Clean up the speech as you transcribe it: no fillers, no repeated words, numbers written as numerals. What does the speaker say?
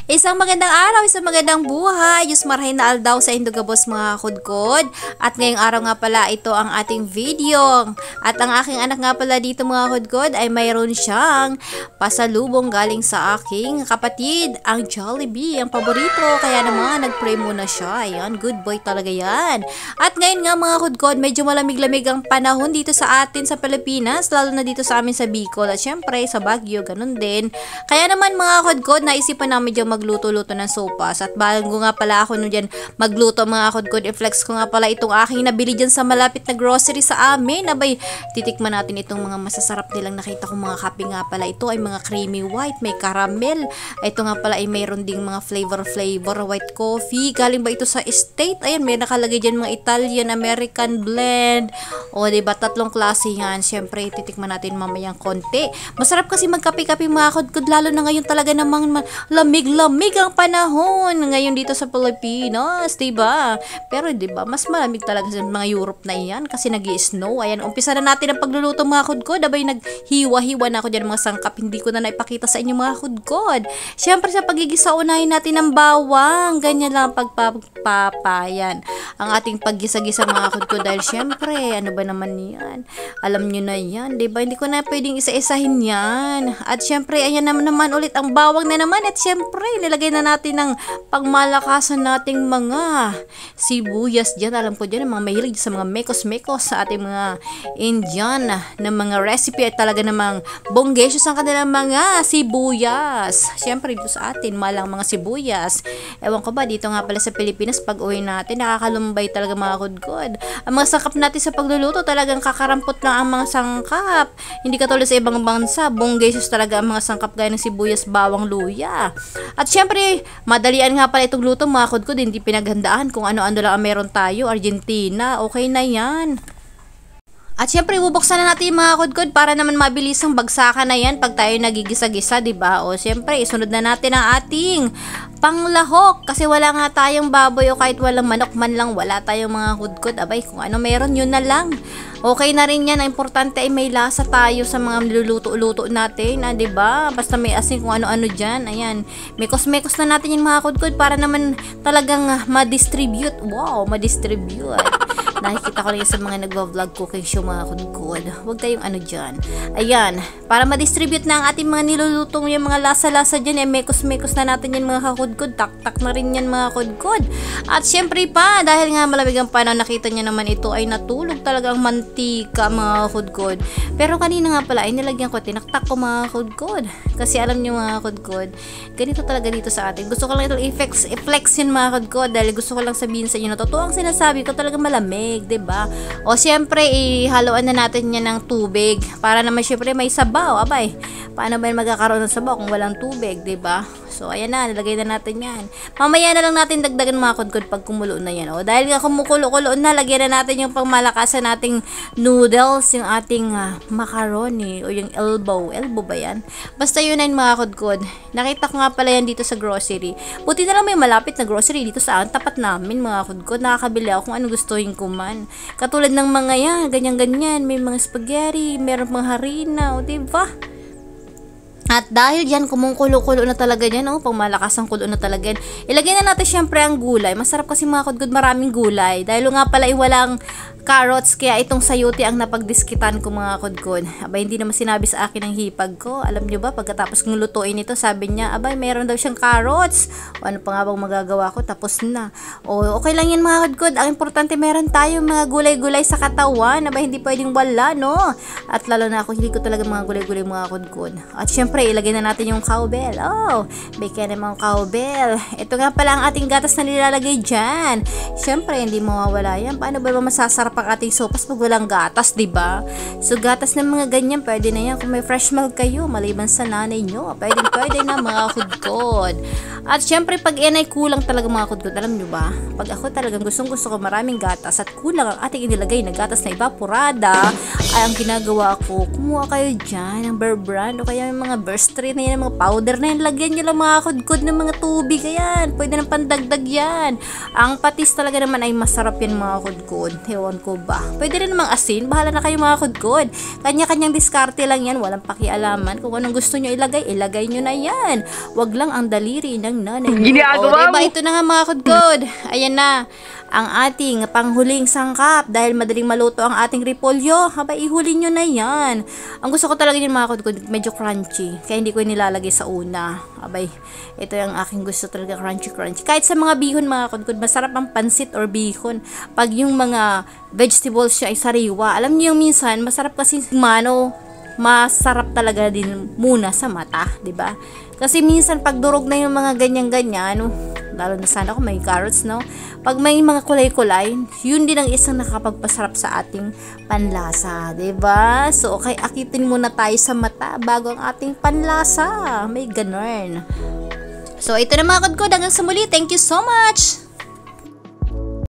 Isang magandang araw, isang magandang buhay. Diyos marahin na aldaw sa indugabos mga kudkod. At ngayong araw nga pala ito ang ating video. At ang aking anak nga pala dito mga kudkod ay mayroon siyang pasalubong galing sa aking kapatid, ang Jollibee, ang paborito. Kaya naman nagpray muna siya. Ayan, good boy talaga yan. At ngayon nga mga kudkod, medyo malamig-lamig ang panahon dito sa atin sa Pilipinas, lalo na dito sa amin sa Bicol. At syempre sa Baguio, ganun din. Kaya naman mga kudkod, naisipan namin dyan magluto-luto ng sopas. At bago nga pala ako nun dyan magluto mga kudkod, i-flex ko nga pala itong aking nabili dyan sa malapit na grocery sa amin. Abay, titikman natin itong mga masasarap nilang nakita kong mga kape nga pala. Ito ay mga creamy white, may caramel. Ito nga pala ay mayroon ding mga flavor white coffee. Galing ba ito sa estate? Ayan, may nakalagay dyan mga Italian, American blend. O diba, tatlong klase yan. Siyempre, titikman natin mamayang konti. Masarap kasi magkape-kape mga kudkod, lalo na ngayon talaga namang lamig ang panahon ngayon dito sa Pilipinas, diba? Pero diba, mas malamig talaga sa mga Europe na iyan kasi nag-i-snow. Ayan, umpisa na natin ang pagluluto mga kudkod. Abay, naghiwa-hiwa na ako dyan mga sangkap. Hindi ko na naipakita sa inyo mga kudkod. Siyempre sa pagigisa, unahin natin ang bawang. Ganyan lang ang pagpapayan. Ang ating paggisa-gisa mga kudkod dahil siyempre, ano ba naman yan? Alam nyo na yan, diba? Hindi ko na pwedeng isa-isahin yan. At siyempre, ayan naman ulit ang bawang na naman. At siyempre, nilagay na natin ng pangmalakasan nating mga sibuyas dyan. Alam ko dyan, mga mahilig sa mga mekos-mekos sa ating mga Indian na mga recipe at talaga namang bonggesyos ang kanilang mga sibuyas. Siyempre, dito sa atin, malang mga sibuyas. Ewan ko ba, dito nga pala sa Pilipinas, pag uwi natin, nakakalumbay talaga mga kudkod. Ang mga sangkap natin sa pagluluto, talagang kakarampot lang ang mga sangkap. Hindi katulad sa ibang bansa, bonggesyos talaga ang mga sangkap gaya ng sibuyas, bawang, luya. At syempre, madalian nga pala itong luto mga kudkod, hindi pinaghandaan kung ano-ano lang ang meron tayo. Argentina, okay na yan. At syempre, bubuksan na natin yung mga kudkod para naman mabilis ang bagsakan na yan pag tayo nagigisa-gisa, diba? O syempre, isunod na natin ang ating panglahok kasi wala nga tayong baboy o kahit walang manok man lang, wala tayong mga kudkod. Abay, kung ano meron, yun na lang. Okay na rin yan. Ang importante ay may lasa tayo sa mga niluluto-luto natin, diba? Basta may asin kung ano-ano dyan. Ayan, mekos-mekos na natin yung mga kudkod para naman talagang ma-distribute. Wow, ma-distribute. Nakikita ko rin sa mga nagva-vlog cooking show mga kudkod. Huwag tayong ano dyan. Ayan, para ma-distribute na ang ating mga nilulutong yung mga lasa-lasa dyan, mekos-mekos na natin yan mga kudkod. Tak-tak na rin yan mga kudkod. At syempre pa, dahil nga malamig ang panahon, nakita niya naman ito ay natulog talaga ang mantika mga kudkod. Pero kanina nga pala ay nilagyan ko, tinaktak ko mga kudkod. Kasi alam niyo mga kudkod, ganito talaga dito sa atin. Gusto ko lang ito i-flex yun mga kudkod dahil gusto ko lang sabihin sa inyo na totoo ang sinasabi ko, talaga malamig, diba? O siyempre, ihaluan na natin yan ng tubig para naman siyempre may sabaw. Abay, paano ba magkakaroon ng sabaw kung walang tubig, diba? So, ayan na, nilagay na natin yan. Mamaya na lang natin dagdagan mga kudkod pag kumulo na yan. O, dahil nga kumukulo-kulo na, lagyan na natin yung pangmalakasan nating noodles, yung ating macaroni, o yung elbow. Elbow ba yan? Basta yun na yung mga kudkod. Nakita ko nga pala yan dito sa grocery. Buti na lang may malapit na grocery dito sa tapat namin mga kudkod. Nakakabili ako kung ano gustuhin ko man. Katulad ng mga yan, ganyan-ganyan. May mga spaghetti, meron mga harina, o diba? At dahil yan, kumukulo-kulo na talaga yan, pang malakas ang kulo na talaga yan. Ilagay na natin syempre ang gulay. Masarap kasi mga kudkod, maraming gulay. Dahil nga pala walang carrots, kaya itong sayote ang napagdiskitan ko mga kudkod. Abay, hindi naman sinabi sa akin ng hipag ko. Alam nyo ba, pagkatapos kong lutuin ito, sabi niya, abay, meron daw siyang carrots. O ano pa nga bang magagawa ko? Tapos na. O, okay lang yan mga kudkod. Ang importante, meron tayo mga gulay-gulay sa katawan. Abay, hindi pwedeng wala, no? At lalo na ako, hindi ko talaga mga gulay-gulay mga kudkod. At syempre, ilagay na natin yung cowbell. Oh, bigyan naman cowbell. Ito nga pala ang ating gatas na nilalagay dyan. Syempre, hindi mawawala yan. Paano ba masasarap ang ating sopas pag walang gatas, diba? So, gatas ng mga ganyan, pwede na yan. Kung may fresh milk kayo, maliban sa nanay nyo, pwede na mga kudkod. At syempre, pag yan ay kulang talaga mga kudkod, alam nyo ba? Pag ako talagang gusto ko maraming gatas at kulang ang ating inilagay na gatas na evaporada, ay ang ginagawa ko, kumuha kayo dyan ng Bear Brand o kaya yung mga burst na yan, mga powder na yan, lagyan nyo lang mga kudkod ng mga tubig, ayan, pwede nang pandagdag yan. Ang patis talaga naman ay masarap yan mga kudkod. Ewan ko ba, pwede rin namang asin, bahala na kayo mga kudkod. Kanya-kanyang diskarte lang yan, walang pakialaman. Kung anong gusto nyo ilagay, ilagay nyo na yan. Wag lang ang daliri ng ng nanay mo. Ginagawa diba? mo. Ito na nga mga kudkod. Ayan na ang ating panghuling sangkap dahil madaling maluto ang ating repolyo. Haba, ihuli nyo na yan. Ang gusto ko talaga yung mga kudkod, medyo crunchy. Kaya hindi ko nilalagay sa una. Abay, ito yung aking gusto talaga, crunchy. Kahit sa mga bihon mga kudkod, masarap ang pansit or bihon. Pag yung mga vegetables siya ay sariwa. Alam niyo yung minsan, masarap kasi masarap talaga din muna sa mata, 'di ba? Kasi minsan pag durog na yung mga ganyan-ganyan, lalo na sana kung may carrots, no? Pag may mga kulay-kulay, yun din ang isang nakapagpasarap sa ating panlasa, 'di ba? So, okay, akitin muna tayo sa mata bago ang ating panlasa. May ganun. So, ito na mga kudkod, hanggang sa muli. Thank you so much!